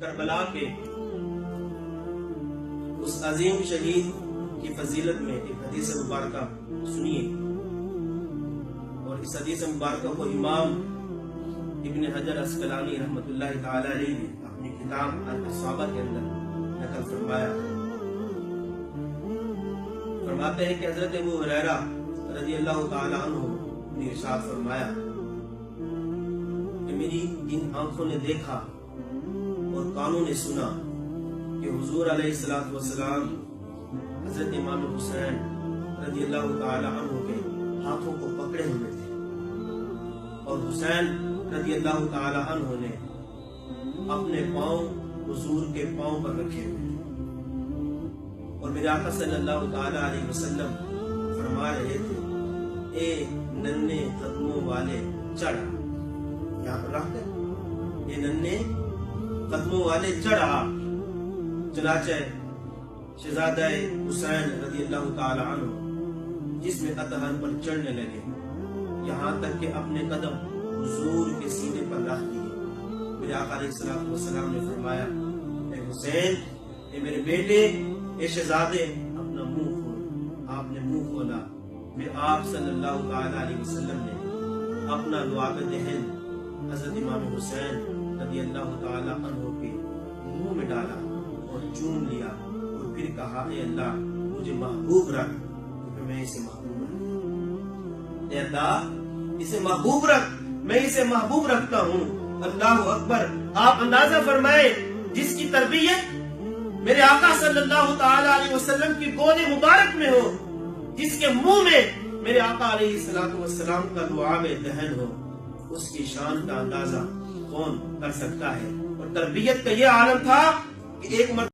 کربلا کے اس عظیم شہید کی فضیلت میں ایک حدیث مبارکہ سنیے، اور اس حدیث مبارکہ کو امام ابن حجر عسقلانی رحمۃ اللہ تعالی علیہ نے اپنی کتاب الاصابہ کے اندر نقل فرمایا۔ فرماتے ہیں کہ حضرت ابو ہریرہ رضی اللہ تعالی عنہ نے ارشاد فرمایا کہ میری ان آنکھوں نے دیکھا اور کانوں نے سنا کہ حضور علیہ السلام حضرت امام حسین رضی اللہ تعالی عنہ کے ہاتھوں کو پکڑے ہوئے تھے، اور حسین رضی اللہ تعالی عنہ نے اپنے پاؤں حضور کے پاؤں پر رکھے ہوئے تھے، اور میرے آقا صلی اللہ تعالی علیہ وسلم فرما رہے تھے، اے ننھے قدموں والے چڑھ، یہاں پر رکھ دیں، اے ننھے قدموں والے چڑھا۔ چنانچہ شہزادہ حسین رضی اللہ تعالی عنہ جس میں اطہر پر چڑھنے لگے، یہاں تک کہ اپنے قدم حضور کے سینے پر رکھ دیے۔ میرے آقا علیہ السلام نے فرمایا، اے حسین، اے میرے بیٹے، اے شہزادے، اپنا منہ کھول۔ آپ نے منہ کھولا۔ میں آپ صلی اللہ تعالی علیہ وسلم نے اپنا لعاب دہن حضرت امام حسین رضی اللہ تعالی عنہ کے منہ میں ڈالا اور چوم لیا، اور پھر کہا، اے اللہ مجھے محبوب رکھ کیونکہ میں اسے محبوب رکھتا ہوں۔ اے اللہ اسے محبوب رکھ، میں اسے محبوب رکھتا ہوں۔ اللہ اکبر۔ آپ اندازہ فرمائے جس کی تربیت میرے آقا صلی اللہ تعالی علیہ وسلم کی گود مبارک میں ہو، جس کے منہ میں میرے آقا علیہ السلام کا لعاب دہن ہو، اس کی شان کا اندازہ کون کر سکتا ہے۔ اور تربیت کا یہ عالم تھا کہ ایک مرتبہ